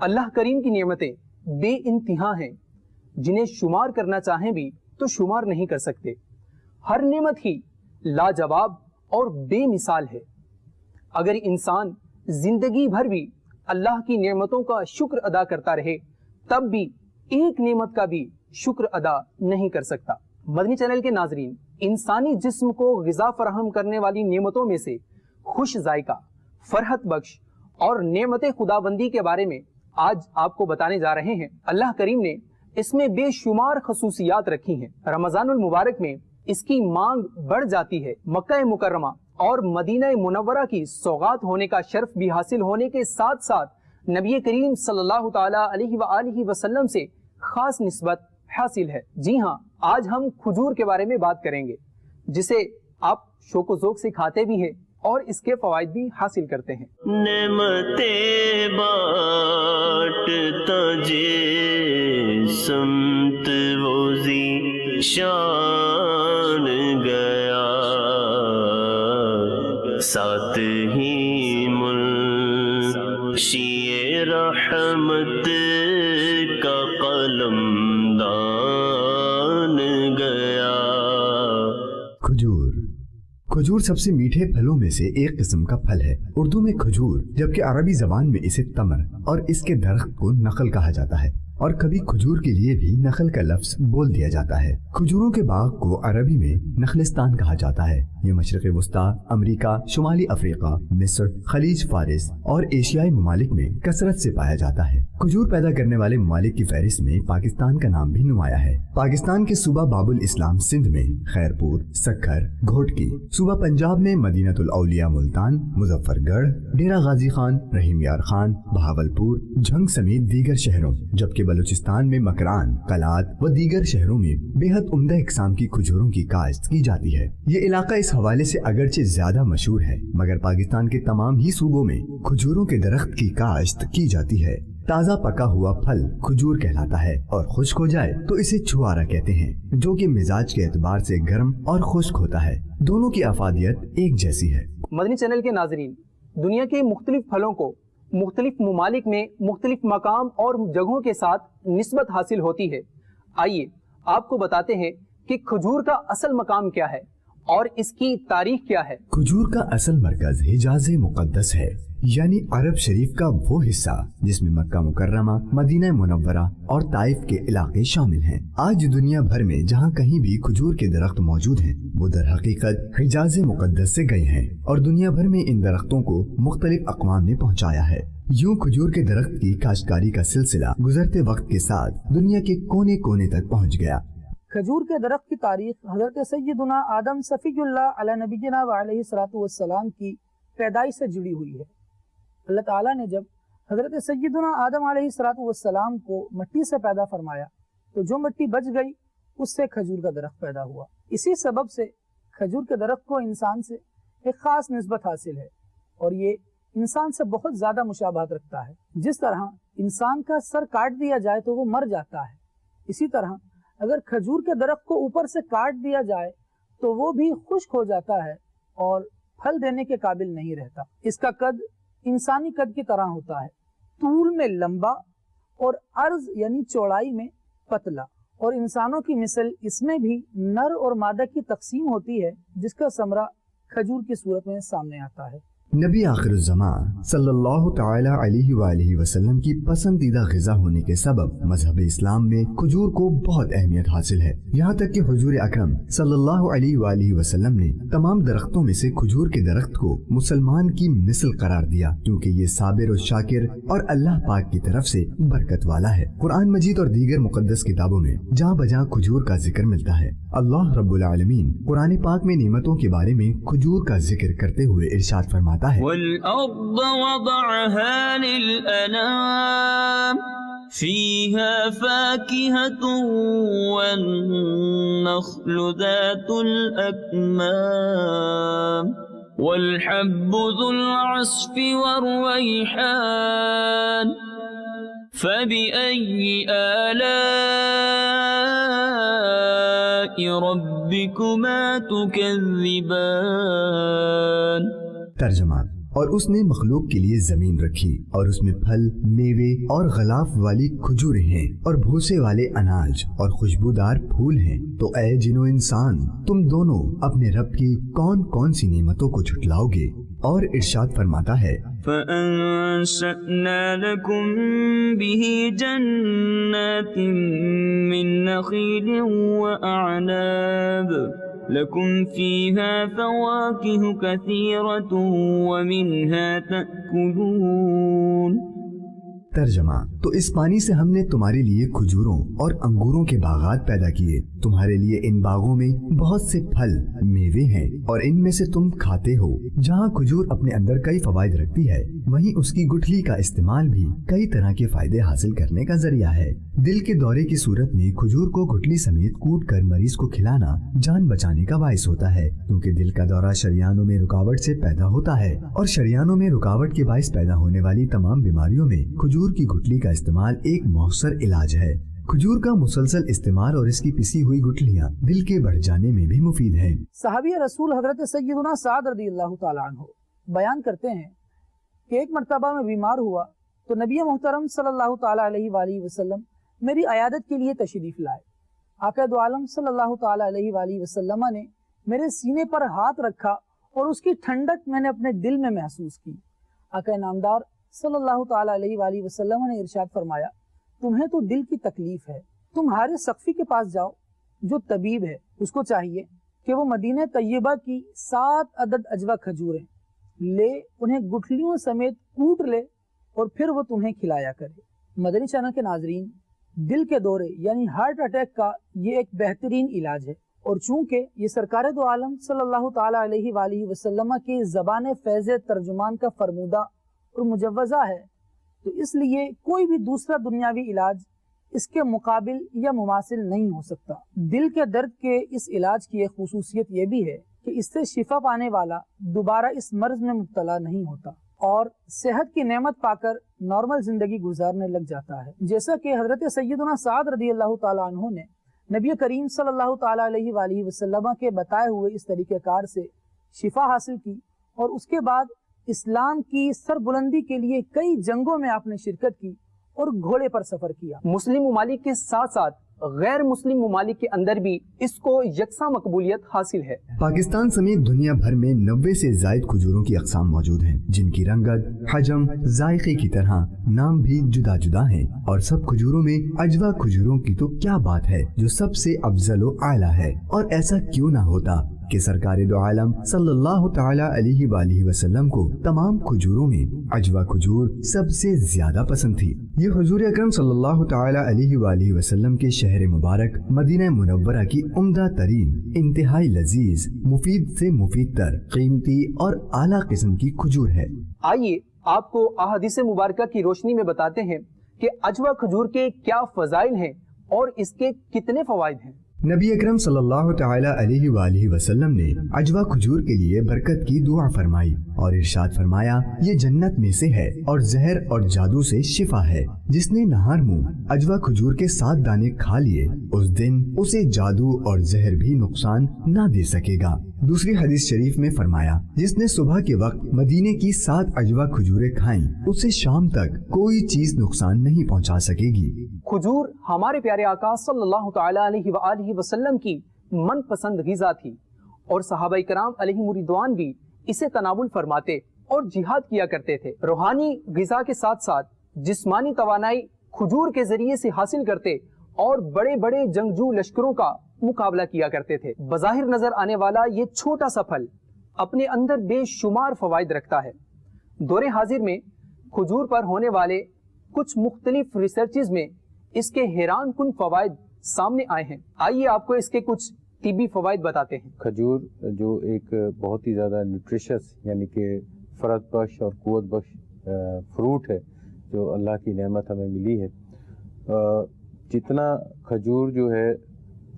اللہ کریم کی نعمتیں بے انتہا ہیں، جنہیں شمار کرنا چاہیں بھی تو شمار نہیں کر سکتے۔ ہر نعمت ہی لاجواب اور بے مثال ہے۔ اگر انسان زندگی بھر بھی اللہ کی نعمتوں کا شکر ادا کرتا رہے تب بھی ایک نعمت کا بھی شکر ادا نہیں کر سکتا۔ مدنی چینل کے ناظرین، انسانی جسم کو غذا فراہم کرنے والی نعمتوں میں سے خوش ذائقہ، فرحت بخش اور نعمت خداوندی کے بارے میں آج آپ کو بتانے جا رہے ہیں۔ اللہ کریم نے اس میں بے شمار خصوصیات رکھی ہیں۔ رمضان المبارک میں اس کی مانگ بڑھ جاتی ہے۔ مکہ مکرمہ اور مدینہ منورہ کی سوغات ہونے کا شرف بھی حاصل ہونے کے ساتھ ساتھ نبی کریم صلی اللہ تعالی علیہ وآلہ وسلم سے خاص نسبت حاصل ہے۔ جی ہاں، آج ہم کھجور کے بارے میں بات کریں گے، جسے آپ شوق و ذوق سے کھاتے بھی ہیں اور اس کے فوائد بھی حاصل کرتے ہیں۔ نعمتیں بانٹتا جس سمت وہ ذی شان گیا، ساتھ ہی منشی رحمت کا قلم دان گیا۔ کھجور سب سے میٹھے پھلوں میں سے ایک قسم کا پھل ہے۔ اردو میں کھجور جبکہ عربی زبان میں اسے تمر اور اس کے درخت کو نخل کہا جاتا ہے، اور کبھی کھجور کے لیے بھی نخل کا لفظ بول دیا جاتا ہے۔ کھجوروں کے باغ کو عربی میں نخلستان کہا جاتا ہے۔ یہ مشرق وسطی، امریکہ، شمالی افریقہ، مصر، خلیج فارس اور ایشیائی ممالک میں کثرت سے پایا جاتا ہے۔ کھجور پیدا کرنے والے ممالک کی فہرست میں پاکستان کا نام بھی نمایاں ہے۔ پاکستان کے صوبہ باب الاسلام سندھ میں خیرپور، سکھر، گھوٹکی، صوبہ پنجاب میں مدینہ الاولیاء ملتان، مظفر گڑھ، ڈیرہ غازی خان، رحیم یار خان، بہاولپور، جھنگ سمیت دیگر شہروں، جبکہ بلوچستان میں مکران، قلات و دیگر شہروں میں بے حد عمدہ اقسام کی کھجوروں کی کاشت کی جاتی ہے۔ یہ علاقہ اس حوالے سے اگرچہ زیادہ مشہور ہے، مگر پاکستان کے تمام ہی صوبوں میں کھجوروں کے درخت کی کاشت کی جاتی ہے۔ تازہ پکا ہوا پھل کھجور کہلاتا ہے، اور خشک ہو جائے تو اسے چھوارا کہتے ہیں، جو کہ مزاج کے اعتبار سے گرم اور خشک ہوتا ہے۔ دونوں کی افادیت ایک جیسی ہے۔ مدنی چینل کے ناظرین، دنیا کے مختلف پھلوں کو مختلف ممالک میں مختلف مقام اور جگہوں کے ساتھ نسبت حاصل ہوتی ہے۔ آئیے آپ کو بتاتے ہیں کہ کھجور کا اصل مقام کیا ہے اور اس کی تاریخ کیا ہے۔ کھجور کا اصل مرکز حجاز مقدس ہے، یعنی عرب شریف کا وہ حصہ جس میں مکہ مکرمہ، مدینہ منورہ اور طائف کے علاقے شامل ہیں۔ آج دنیا بھر میں جہاں کہیں بھی کھجور کے درخت موجود ہیں، وہ در حقیقت حجاز مقدس سے گئے ہیں، اور دنیا بھر میں ان درختوں کو مختلف اقوام نے پہنچایا ہے۔ یوں کھجور کے درخت کی کاشتکاری کا سلسلہ گزرتے وقت کے ساتھ دنیا کے کونے کونے تک پہنچ گیا۔ کھجور کے درخت کی تاریخ حضرت سیدنا آدم صفی اللہ علیہ نبینا وعلیہ الصلوۃ والسلام کی پیدائش سے جڑی ہوئی ہے۔ اللہ تعالیٰ نے جب حضرت سیدنا آدم علیہ الصلوۃ والسلام کو مٹی سے پیدا فرمایا تو جو مٹی بچ گئی اس سے کھجور کا درخت پیدا ہوا۔ اسی سبب سے کھجور کے درخت کو انسان سے ایک خاص نسبت حاصل ہے، اور یہ انسان سے بہت زیادہ مشابہت رکھتا ہے۔ جس طرح انسان کا سر کاٹ دیا جائے تو وہ مر جاتا ہے، اسی طرح اگر کھجور کے درخت کو اوپر سے کاٹ دیا جائے تو وہ بھی خشک ہو جاتا ہے اور پھل دینے کے قابل نہیں رہتا۔ اس کا قد انسانی قد کی طرح ہوتا ہے، طول میں لمبا اور عرض یعنی چوڑائی میں پتلا، اور انسانوں کی مثل اس میں بھی نر اور مادہ کی تقسیم ہوتی ہے، جس کا ثمرہ کھجور کی صورت میں سامنے آتا ہے۔ نبی آخر الزمان صلی اللہ تعالی علیہ وآلہ وسلم کی پسندیدہ غذا ہونے کے سبب مذہب اسلام میں کھجور کو بہت اہمیت حاصل ہے، یہاں تک کہ حضور اکرم صلی اللہ علیہ وآلہ وسلم نے تمام درختوں میں سے کھجور کے درخت کو مسلمان کی مثل قرار دیا، کیونکہ یہ صابر و شاکر اور اللہ پاک کی طرف سے برکت والا ہے۔ قرآن مجید اور دیگر مقدس کتابوں میں جہاں بجہاں کھجور کا ذکر ملتا ہے۔ اللہ رب العالمین قرآن پاک میں نعمتوں کے بارے میں کھجور کا ذکر کرتے ہوئے ارشاد فرماتا ہے، وَالْأَرْضَ وَضَعَهَا لِلْأَنَامِ فِيهَا فَاكِهَةٌ وَالنَّخْلُ ذَاتُ الْأَكْمَامِ وَالْحَبُّ ذُو الْعَصْفِ وَالرَّيْحَانُ فَبِأَيِّ آلَاءِ رَبِّكُمَا تُكَذِّبَانِ۔ ترجمہ: اور اس نے مخلوق کے لیے زمین رکھی اور اس میں پھل، میوے اور غلاف والی کھجوریں ہیں اور بھوسے والے اناج اور خوشبودار پھول ہیں۔ تو اے جن و انسان، تم دونوں اپنے رب کی کون کون سی نعمتوں کو جھٹلاؤ گے؟ اور ارشاد فرماتا ہے فَأَنشَأْنَا لَكُم بِهِ جَنَّاتٍ مِّن نَّخِيلٍ وَأَعْنَابٍ لَكُمْ فِيهَا فَوَاكِهُ كَثِيرَةٌ وَمِنْهَا تَأْكُلُونَ۔ ترجمہ: تو اس پانی سے ہم نے تمہارے لیے کھجوروں اور انگوروں کے باغات پیدا کیے، تمہارے لیے ان باغوں میں بہت سے پھل، میوے ہیں اور ان میں سے تم کھاتے ہو۔ جہاں کھجور اپنے اندر کئی فوائد رکھتی ہے، وہیں اس کی گٹھلی کا استعمال بھی کئی طرح کے فائدے حاصل کرنے کا ذریعہ ہے۔ دل کے دورے کی صورت میں کھجور کو گٹھلی سمیت کوٹ کر مریض کو کھلانا جان بچانے کا باعث ہوتا ہے، کیونکہ دل کا دورہ شریانوں میں رکاوٹ سے پیدا ہوتا ہے اور شریانوں میں رکاوٹ کے باعث پیدا ہونے والی تمام بیماریوں میں کھجور کی گٹھلی کا استعمال ایک مؤثر علاج ہے۔ کھجور کا مسلسل استعمال اور اس کی پسی ہوئی گٹھلیاں دل کے بڑھ جانے میں بھی مفید ہیں۔ صحابی رسول حضرت سیدنا سعد رضی اللہ تعالیٰ عنہ بیان کرتے ہیں کہ ایک مرتبہ میں بیمار ہوا تو نبی محترم صلی اللہ تعالیٰ علیہ وآلہ وسلم میری عیادت کے لیے تشریف لائے۔ آقا دو عالم صلی اللہ تعالیٰ علیہ وآلہ وسلم نے میرے سینے پر ہاتھ رکھا اور اس کی ٹھنڈک میں نے اپنے دل میں محسوس کی۔ آقا نامدار صلی اللہ تعالیٰ علیہ وآلہ وسلم نے ارشاد فرمایا، تمہیں تو دل کی تکلیف ہے، تم حارث ثقفی کے پاس جاؤ جو طبیب ہے، اس کو چاہیے کہ وہ مدینہ طیبہ کی 7 عدد اجوا کھجوریں لے، انہیں گٹھلیوں سمیت کوٹ لے اور پھر وہ تمہیں کھلایا کرے۔ مدنی چینل کے ناظرین، دل کے دورے یعنی ہارٹ اٹیک کا یہ ایک بہترین علاج ہے، اور چونکہ یہ سرکار دو عالم صلی اللہ تعالیٰ علیہ وآلہ وسلم کی زبان فیض ترجمان کا فرمودہ اور مجوزہ ہے، تو اس لیے کوئی بھی دوسرا دنیاوی علاج اس کے مقابل یا مماثل نہیں ہو سکتا۔ دل کے درد کے اس علاج کی ایک خصوصیت یہ بھی ہے کہ اس سے شفا پانے والا دوبارہ اس مرض میں مبتلا نہیں ہوتا اور صحت کی نعمت پا کر نارمل زندگی گزارنے لگ جاتا ہے، جیسا کہ حضرت سیدنا سعد رضی اللہ تعالیٰ عنہ نے نبی کریم صلی اللہ تعالیٰ علیہ وآلہ وسلم کے بتائے ہوئے اس طریقہ کار سے شفا حاصل کی، اور اس کے بعد اسلام کی سربلندی کے لیے کئی جنگوں میں آپ نے شرکت کی اور گھوڑے پر سفر کیا۔ مسلم ممالک کے ساتھ ساتھ غیر مسلم ممالک کے اندر بھی اس کو یکساں مقبولیت حاصل ہے۔ پاکستان سمیت دنیا بھر میں 90 سے زائد کھجوروں کی اقسام موجود ہیں، جن کی رنگت، حجم، ذائقے کی طرح نام بھی جدا جدا ہیں، اور سب کھجوروں میں اجوا کھجوروں کی تو کیا بات ہے جو سب سے افضل و اعلیٰ ہے، اور ایسا کیوں نہ ہوتا کہ سرکار دو عالم صلی اللہ تعالیٰ علیہ وآلہ وسلم کو تمام کھجوروں میں اجوا کھجور سب سے زیادہ پسند تھی۔ یہ حضور اکرم صلی اللہ تعالیٰ علیہ وآلہ وسلم کے شہر مبارک مدینہ منورہ کی عمدہ ترین، انتہائی لذیذ، مفید سے مفید تر، قیمتی اور اعلیٰ قسم کی کھجور ہے۔ آئیے آپ کو احادیث مبارکہ کی روشنی میں بتاتے ہیں کہ اجوا کھجور کے کیا فضائل ہیں اور اس کے کتنے فوائد ہیں۔ نبی اکرم صلی اللہ تعالیٰ علیہ وآلہ وسلم نے اجوا کھجور کے لیے برکت کی دعا فرمائی اور ارشاد فرمایا، یہ جنت میں سے ہے اور زہر اور جادو سے شفا ہے۔ جس نے نہار منہ اجوا کھجور کے 7 دانے کھا لیے، اس دن اسے جادو اور زہر بھی نقصان نہ دے سکے گا۔ دوسری حدیث شریف میں فرمایا، جس نے صبح کے وقت مدینے کی 7 اجوا کھجوریں کھائیں، اسے شام تک کوئی چیز نقصان نہیں پہنچا سکے گی۔ کھجور ہمارے پیارے آقا صلی اللہ تعالیٰ علیہ وآلہ وسلم کی من پسند غذا تھی، اور صحابہ کرام علیہ رضوان بھی اسے تناول فرماتے اور جہاد کیا کرتے تھے۔ روحانی غذا کے ساتھ ساتھ جسمانی توانائی کھجور کے ذریعے سے حاصل کرتے اور بڑے بڑے جنگجو لشکروں کا مقابلہ کیا کرتے تھے۔ بظاہر نظر آنے والا یہ چھوٹا سا پھل اپنے اندر بے شمار فوائد رکھتا ہے۔ دور حاضر میں کھجور پر ہونے والے کچھ مختلف ریسرچز میں اس کے حیران کن فوائد سامنے آئے ہیں۔ آئیے آپ کو اس کے کچھ طبی فوائد بتاتے ہیں۔ کھجور جو ایک بہت ہی زیادہ نیوٹریشس یعنی کہ فرد بخش اور قوت بخش فروٹ ہے جو اللہ کی نعمت ہمیں ملی ہے۔ جتنا کھجور جو ہے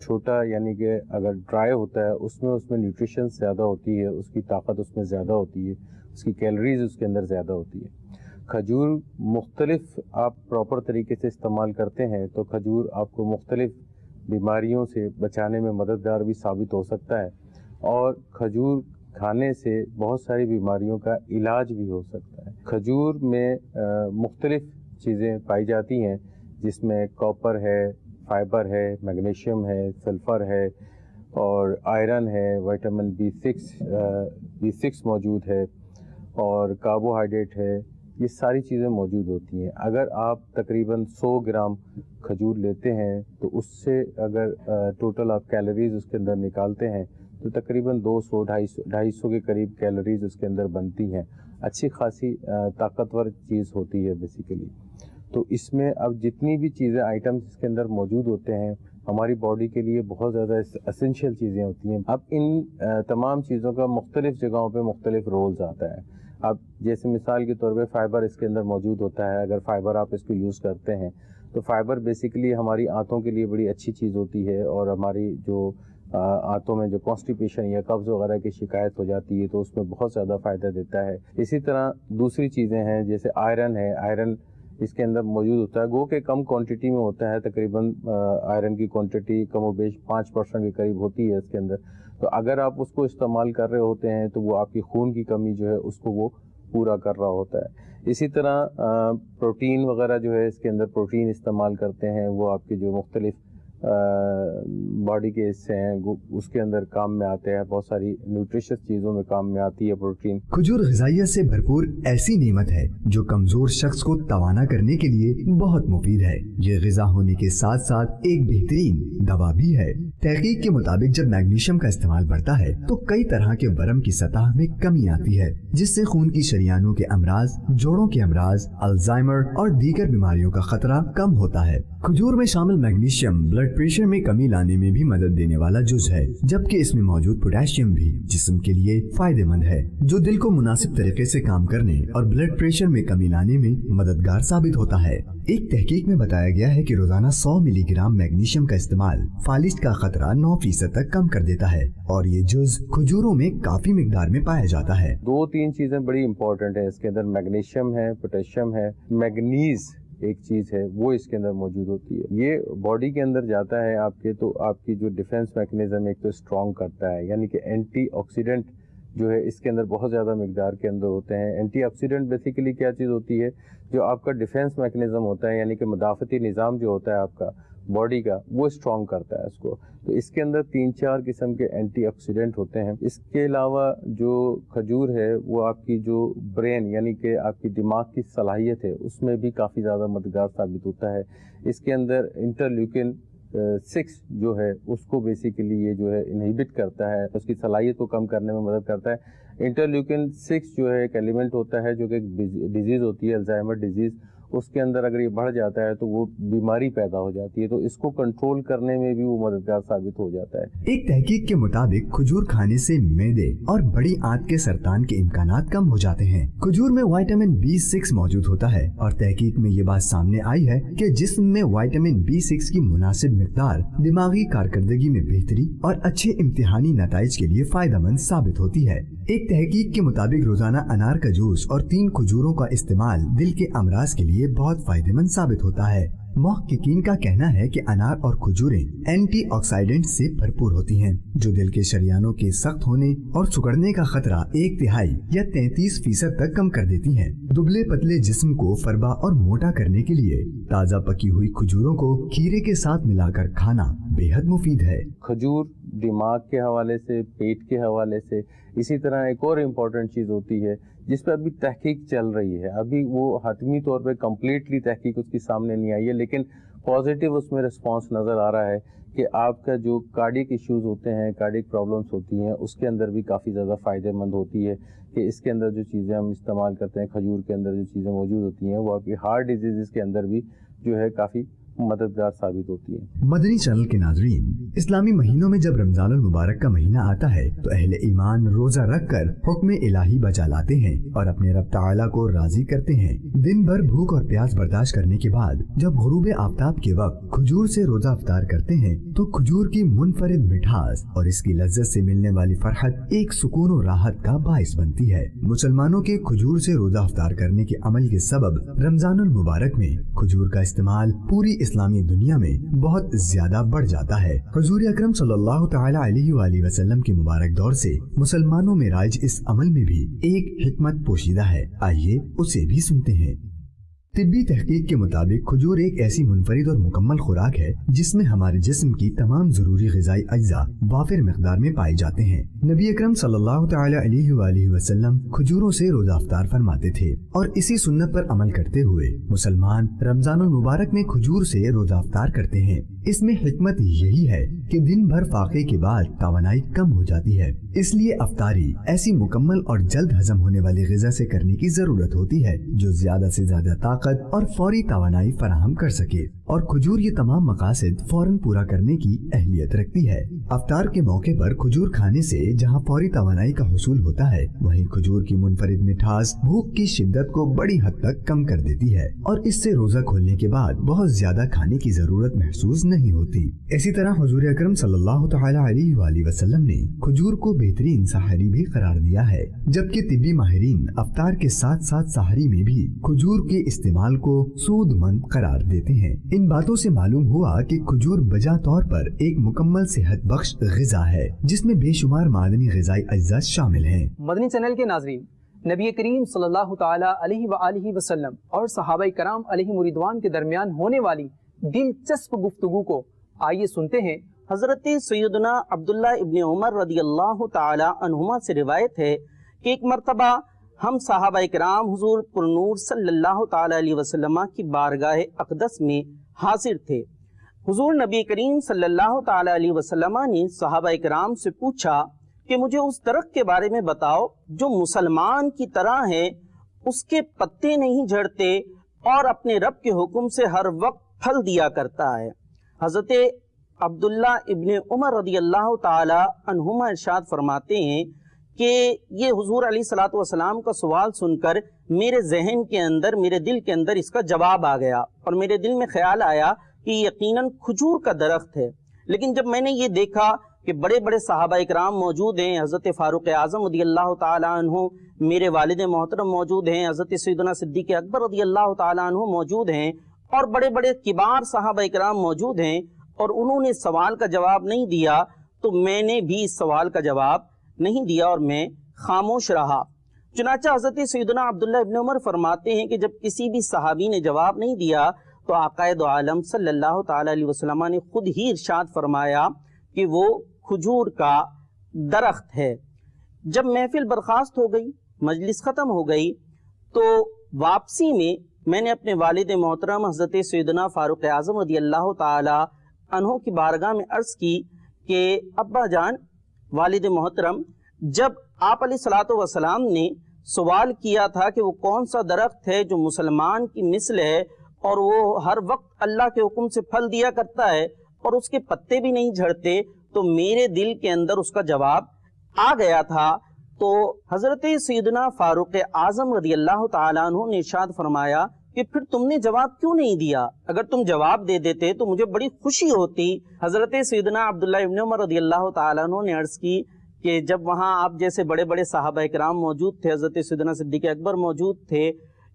چھوٹا یعنی کہ اگر ڈرائی ہوتا ہے اس میں نیوٹریشن زیادہ ہوتی ہے، اس کی طاقت اس میں زیادہ ہوتی ہے، اس کی کیلریز اس کے اندر زیادہ ہوتی ہے۔ کھجور مختلف آپ پراپر طریقے سے استعمال کرتے ہیں تو کھجور آپ کو مختلف بیماریوں سے بچانے میں مددگار بھی ثابت ہو سکتا ہے، اور کھجور کھانے سے بہت ساری بیماریوں کا علاج بھی ہو سکتا ہے۔ کھجور میں مختلف چیزیں پائی جاتی ہیں، جس میں کاپر ہے، فائبر ہے، میگنیشیم ہے، سلفر ہے اور آئرن ہے، وٹامن B6 موجود ہے اور کاربوہائیڈریٹ ہے۔ یہ ساری چیزیں موجود ہوتی ہیں۔ اگر آپ تقریباً 100 گرام کھجور لیتے ہیں تو اس سے اگر ٹوٹل آپ کیلوریز اس کے اندر نکالتے ہیں تو تقریباً 200-250 کے قریب کیلوریز اس کے اندر بنتی ہیں۔ اچھی خاصی طاقتور چیز ہوتی ہے بیسیکلی۔ تو اس میں اب جتنی بھی چیزیں آئٹمس اس کے اندر موجود ہوتے ہیں ہماری باڈی کے لیے بہت زیادہ اسینشیل چیزیں ہوتی ہیں۔ اب ان تمام چیزوں کا مختلف جگہوں پہ مختلف رولز آتا ہے۔ اب جیسے مثال کے طور پہ فائبر اس کے اندر موجود ہوتا ہے۔ اگر فائبر آپ اس کو یوز کرتے ہیں تو فائبر بیسیکلی ہماری آنتوں کے لیے بڑی اچھی چیز ہوتی ہے، اور ہماری جو آنتوں میں جو کانسٹیپیشن یا قبض وغیرہ کی شکایت ہو جاتی ہے تو اس میں بہت زیادہ فائدہ دیتا ہے۔ اسی طرح دوسری چیزیں ہیں جیسے آئرن ہے، آئرن اس کے اندر موجود ہوتا ہے، گو کہ کم کوانٹٹی میں ہوتا ہے، تقریباً آئرن کی کوانٹٹی کم و بیش 5% کے قریب ہوتی ہے اس کے اندر۔ تو اگر آپ اس کو استعمال کر رہے ہوتے ہیں تو وہ آپ کی خون کی کمی جو ہے اس کو وہ پورا کر رہا ہوتا ہے۔ اسی طرح پروٹین وغیرہ جو ہے اس کے اندر پروٹین استعمال کرتے ہیں، وہ آپ کے جو مختلف باڈی کے حصے ہیں اس کے اندر کام میں آتے ہیں، بہت ساری نیوٹریشس چیزوں میں کام میں آتی ہے پروٹین۔ کھجور غذائیت سے بھرپور ایسی نعمت ہے جو کمزور شخص کو توانا کرنے کے لیے بہت مفید ہے۔ یہ غذا ہونے کے ساتھ ساتھ ایک بہترین دوا بھی ہے۔ تحقیق کے مطابق جب میگنیشیم کا استعمال بڑھتا ہے تو کئی طرح کے ورم کی سطح میں کمی آتی ہے، جس سے خون کی شریانوں کے امراض، جوڑوں کے امراض، الزائمر اور دیگر بیماریوں کا خطرہ کم ہوتا ہے۔ کھجور میں شامل میگنیشیم بلڈ پریشر میں کمی لانے میں بھی مدد دینے والا جز ہے، جبکہ اس میں موجود پوٹاشیم بھی جسم کے لیے فائدہ مند ہے، جو دل کو مناسب طریقے سے کام کرنے اور بلڈ پریشر میں کمی لانے میں مددگار ثابت ہوتا ہے۔ ایک تحقیق میں بتایا گیا ہے کہ روزانہ 100 ملی گرام میگنیشیم کا استعمال فالج کا خطرہ 9% تک کم کر دیتا ہے، اور یہ جز کھجوروں میں کافی مقدار میں پایا جاتا ہے۔ 2-3 چیزیں بڑی امپورٹنٹ ہیں اس کے اندر، میگنیشیم ہے، پوٹاشیم ہے، میگنیز ایک چیز ہے وہ اس کے اندر موجود ہوتی ہے۔ یہ باڈی کے اندر جاتا ہے آپ کے، تو آپ کی جو ڈیفنس میکنزم ایک تو اسٹرانگ کرتا ہے، یعنی کہ اینٹی آکسیڈنٹ جو ہے اس کے اندر بہت زیادہ مقدار کے اندر ہوتے ہیں۔ اینٹی آکسیڈنٹ بیسیکلی کیا چیز ہوتی ہے؟ جو آپ کا ڈیفنس میکنزم ہوتا ہے، یعنی کہ مدافعتی نظام جو ہوتا ہے آپ کا باڈی کا، وہ اسٹرانگ کرتا ہے اس کو۔ تو اس کے اندر 3-4 قسم کے اینٹی آکسیڈنٹ ہوتے ہیں۔ اس کے علاوہ جو کھجور ہے وہ آپ کی جو برین یعنی کہ آپ کی دماغ کی صلاحیت ہے اس میں بھی کافی زیادہ مددگار ثابت ہوتا ہے۔ اس کے اندر انٹرلیوکن 6 جو ہے اس کو بیسیکلی یہ جو ہے انہیبٹ کرتا ہے، اس کی صلاحیت کو کم کرنے میں مدد کرتا ہے۔ انٹرلیوکن 6 جو ہے ایک ایلیمنٹ ہوتا ہے جو کہ ایک ڈیزیز ہوتی ہے، الزائمر ڈیزیز، اس کے اندر اگر یہ بڑھ جاتا ہے تو وہ بیماری پیدا ہو جاتی ہے، تو اس کو کنٹرول کرنے میں بھی وہ مددگار ثابت ہو جاتا ہے۔ ایک تحقیق کے مطابق کھجور کھانے سے معدے اور بڑی آنت کے سرطان کے امکانات کم ہو جاتے ہیں۔ کھجور میں وٹامن B6 موجود ہوتا ہے، اور تحقیق میں یہ بات سامنے آئی ہے کہ جسم میں وٹامن B6 کی مناسب مقدار دماغی کارکردگی میں بہتری اور اچھے امتحانی نتائج کے لیے فائدہ مند ثابت ہوتی ہے۔ ایک تحقیق کے مطابق روزانہ انار کا جوس اور 3 کھجوروں کا استعمال دل کے امراض کے لیے بہت فائدہ مند ثابت ہوتا ہے۔ محققین کا کہنا ہے کہ انار اور کھجوریں اینٹی آکسائڈنٹ سے بھرپور ہوتی ہیں، جو دل کے شریانوں کے سخت ہونے اور سکڑنے کا خطرہ 1/3 یا 33% تک کم کر دیتی ہیں۔ دبلے پتلے جسم کو فربا اور موٹا کرنے کے لیے تازہ پکی ہوئی کھجوروں کو کھیرے کے ساتھ ملا کر کھانا بے حد مفید ہے۔ کھجور دماغ کے حوالے سے، پیٹ کے حوالے سے، اسی طرح ایک اور امپورٹنٹ چیز ہوتی ہے جس پہ ابھی تحقیق چل رہی ہے، ابھی وہ حتمی طور پہ کمپلیٹلی تحقیق اس کی سامنے نہیں آئی ہے، لیکن پازیٹیو اس میں رسپانس نظر آ رہا ہے کہ آپ کا جو کارڈیک ایشوز ہوتے ہیں، کارڈیک پرابلمس ہوتی ہیں، اس کے اندر بھی کافی زیادہ فائدہ مند ہوتی ہے کہ اس کے اندر جو چیزیں ہم استعمال کرتے ہیں، کھجور کے اندر جو چیزیں موجود ہوتی ہیں وہ آپ کی ہارٹ ڈیزیز کے اندر بھی جو ہے کافی مددگار ثابت ہوتی ہے۔ مدنی چینل کے ناظرین، اسلامی مہینوں میں جب رمضان المبارک کا مہینہ آتا ہے تو اہل ایمان روزہ رکھ کر حکم الہی بجا لاتے ہیں اور اپنے رب تعالیٰ کو راضی کرتے ہیں۔ دن بھر بھوک اور پیاس برداشت کرنے کے بعد جب غروب آفتاب کے وقت کھجور سے روزہ افطار کرتے ہیں تو کھجور کی منفرد مٹھاس اور اس کی لذت سے ملنے والی فرحت ایک سکون و راحت کا باعث بنتی ہے۔ مسلمانوں کے کھجور سے روزہ افطار کرنے کے عمل کے سبب رمضان المبارک میں کھجور کا استعمال پوری اسلامی دنیا میں بہت زیادہ بڑھ جاتا ہے۔ حضور اکرم صلی اللہ تعالی علیہ وآلہ وسلم کے مبارک دور سے مسلمانوں میں رائج اس عمل میں بھی ایک حکمت پوشیدہ ہے، آئیے اسے بھی سنتے ہیں۔ طبی تحقیق کے مطابق کھجور ایک ایسی منفرد اور مکمل خوراک ہے جس میں ہمارے جسم کی تمام ضروری غذائی اجزاء وافر مقدار میں پائے جاتے ہیں۔ نبی اکرم صلی اللہ تعالی علیہ وآلہ وسلم کھجوروں سے روزہ افطار فرماتے تھے، اور اسی سنت پر عمل کرتے ہوئے مسلمان رمضان المبارک میں کھجور سے روزہ افطار کرتے ہیں۔ اس میں حکمت یہی ہے کہ دن بھر فاقے کے بعد توانائی کم ہو جاتی ہے، اس لیے افطاری ایسی مکمل اور جلد ہضم ہونے والی غذا سے کرنے کی ضرورت ہوتی ہے جو زیادہ سے زیادہ طاقت اور فوری توانائی فراہم کر سکے، اور کھجور یہ تمام مقاصد فوراً پورا کرنے کی اہلیت رکھتی ہے۔ افطار کے موقع پر کھجور کھانے سے جہاں فوری توانائی کا حصول ہوتا ہے، وہیں کھجور کی منفرد مٹھاس بھوک کی شدت کو بڑی حد تک کم کر دیتی ہے، اور اس سے روزہ کھولنے کے بعد بہت زیادہ کھانے کی ضرورت محسوس نہیں ہوتی۔ اسی طرح حضور اکرم صلی اللہ تعالی علیہ وآلہ وسلم نے کھجور کو بہترین سحری بھی قرار دیا ہے، جبکہ طبی ماہرین افطار کے ساتھ ساتھ سحری میں بھی کھجور کے استعمال کو سود مند قرار دیتے ہیں۔ ان باتوں سے معلوم ہوا کہ کھجور بجا طور پر ایک مکمل صحت بخش غذا ہے جس میں بے شمار معدنی غذائی اجزاء شامل ہیں۔ مدنی چینل کے ناظرین، نبی کریم صلی اللہ تعالی علیہ وآلہ وسلم اور صحابہ کرام علیہ رضوان کے درمیان ہونے والی دلچسپ گفتگو کو آئیے سنتے ہیں۔ حضرت سیدنا عبداللہ ابن عمر رضی اللہ تعالی عنہما سے روایت ہے کہ ایک مرتبہ ہم صحابہ کرام حضور پرنور صلی اللہ تعالی علیہ وسلم کی بارگاہ اقدس میں حاضر تھے۔ حضور نبی کریم صلی اللہ تعالی علیہ وسلم نے صحابہ کرام سے پوچھا کہ مجھے اس درخت کے بارے میں بتاؤ جو مسلمان کی طرح ہے، اس کے پتے نہیں جھڑتے اور اپنے رب کے حکم سے ہر وقت پھل دیا کرتا ہے۔ حضرت عبداللہ ابن عمر رضی اللہ تعالی عنہما ارشاد فرماتے ہیں کہ یہ حضور علیہ الصلوۃ والسلام کا سوال سن کر میرے ذہن کے اندر، میرے دل کے اندر اس کا جواب آ گیا، اور میرے دل میں خیال آیا کہ یقیناً کھجور کا درخت ہے۔ لیکن جب میں نے یہ دیکھا کہ بڑے بڑے صحابہ اکرام موجود ہیں، حضرت فاروق اعظم رضی اللہ تعالیٰ عنہ، میرے والد محترم موجود ہیں، حضرت سیدنا صدیق اکبر رضی اللہ تعالیٰ عنہ موجود ہیں، اور بڑے بڑے کبار صحابہ اکرام موجود ہیں، اور انہوں نے سوال کا جواب نہیں دیا، تو میں نے بھی اس سوال کا جواب نہیں دیا اور میں خاموش رہا۔ چنانچہ حضرت سیدنا عبداللہ ابن عمر فرماتے ہیں کہ جب کسی بھی صحابی نے جواب نہیں دیا تو آقا دو عالم صلی اللہ تعالی علیہ وسلم نے خود ہی ارشاد فرمایا کہ وہ کھجور کا درخت ہے۔ جب محفل برخاست ہو گئی، مجلس ختم ہو گئی، تو واپسی میں نے اپنے والد محترم حضرت سیدنا فاروق اعظم رضی اللہ تعالی عنہ کی بارگاہ میں عرض کی کہ ابا جان، والد محترم، جب آپ علیہ الصلوۃ والسلام نے سوال کیا تھا کہ وہ کون سا درخت ہے جو مسلمان کی مثل ہے اور وہ ہر وقت اللہ کے حکم سے پھل دیا کرتا ہے اور اس کے پتے بھی نہیں جھڑتے، تو میرے دل کے اندر اس کا جواب آ گیا تھا۔ تو حضرت سیدنا فاروق اعظم رضی اللہ تعالیٰ عنہ نے ارشاد فرمایا کہ پھر تم نے جواب کیوں نہیں دیا؟ اگر تم جواب دے دیتے تو مجھے بڑی خوشی ہوتی۔ حضرت سیدنا عبداللہ ابن عمر رضی اللہ تعالیٰ عنہ نے عرض کی کہ جب وہاں آپ جیسے بڑے بڑے صحابہ اکرام موجود تھے، حضرت سیدنا صدیق اکبر موجود تھے،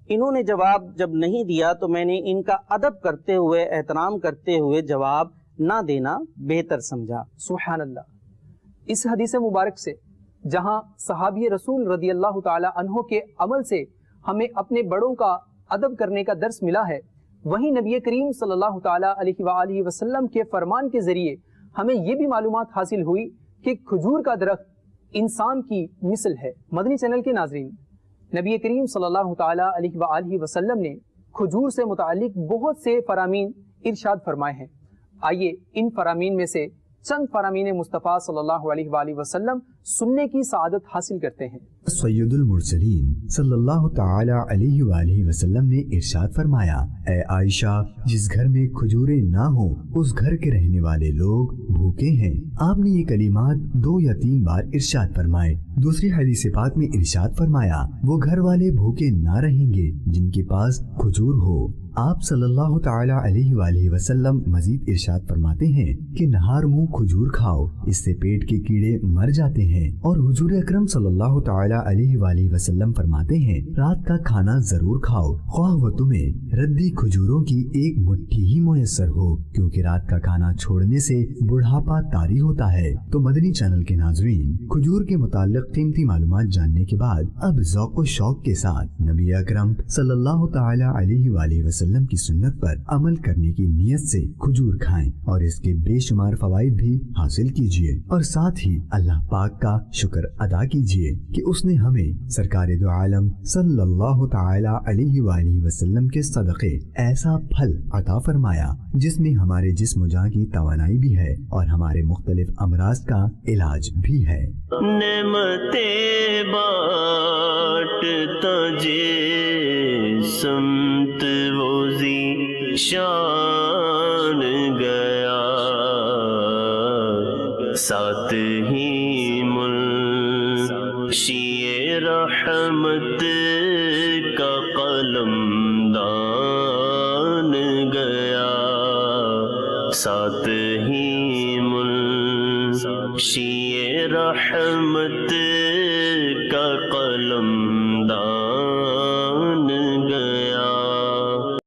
انہوں نے جواب جب نہیں دیا تو میں نے ان کا ادب کرتے ہوئے، احترام کرتے ہوئے جواب نہ دینا بہتر سمجھا۔ سبحان اللہ۔ اس حدیث مبارک سے جہاں صحابی رسول رضی اللہ تعالی عنہ کے عمل سے ہمیں اپنے بڑوں کا ادب کرنے کا درس ملا ہے، وہیں نبی کریم صلی اللہ تعالی علیہ وآلہ وسلم کے فرمان کے ذریعے ہمیں یہ بھی معلومات حاصل ہوئی کہ کھجور کا درخت انسان کی مثل ہے۔ مدنی چینل کے ناظرین، نبی کریم صلی اللہ تعالی علیہ وآلہ وسلم نے کھجور سے متعلق بہت سے فرامین ارشاد فرمائے ہیں۔ آئیے ان فرامین میں سے چند فرامین مصطفیٰ صلی اللہ علیہ وآلہ وسلم سننے کی سعادت حاصل کرتے ہیں۔ سید المرسلین صلی اللہ تعالی علیہ وآلہ وسلم نے ارشاد فرمایا، اے عائشہ، جس گھر میں کھجوریں نہ ہوں اس گھر کے رہنے والے لوگ بھوکے ہیں۔ آپ نے یہ کلمات 2 یا 3 بار ارشاد فرمائے۔ دوسری حدیث پاک میں ارشاد فرمایا، وہ گھر والے بھوکے نہ رہیں گے جن کے پاس کھجور ہو۔ آپ صلی اللہ تعالی علیہ وآلہ وسلم مزید ارشاد فرماتے ہیں کہ نہار منہ کھجور کھاؤ، اس سے پیٹ کے کیڑے مر جاتے ہیں۔ اور حضور اکرم صلی اللہ تعالی علیہ وآلہ وسلم فرماتے ہیں رات کا کھانا ضرور کھاؤ، خواہ وہ تمہیں ردی کھجوروں کی ایک مٹھی ہی میسر ہو، کیونکہ رات کا کھانا چھوڑنے سے بڑھاپا طاری ہوتا ہے۔ تو مدنی چینل کے ناظرین، کھجور کے متعلق قیمتی معلومات جاننے کے بعد اب ذوق و شوق کے ساتھ نبی اکرم صلی اللہ تعالی علیہ وآلہ وسلم کی سنت پر عمل کرنے کی نیت سے کھجور کھائیں اور اس کے بے شمار فوائد بھی حاصل کیجیے، اور ساتھ ہی اللہ پاک کا شکر ادا کیجیے کہ اس نے ہمیں سرکار دو عالم صلی اللہ تعالی علیہ وآلہ وسلم کے صدقے ایسا پھل عطا فرمایا جس میں ہمارے جسم و جان کی توانائی بھی ہے اور ہمارے مختلف امراض کا علاج بھی ہے۔ نعمتیں بانٹتا جے سمت وہ شان گیا، ساتھ ہی منشی رحمت کا قلم دان گیا، ساتھ ہی منشی رحمت کا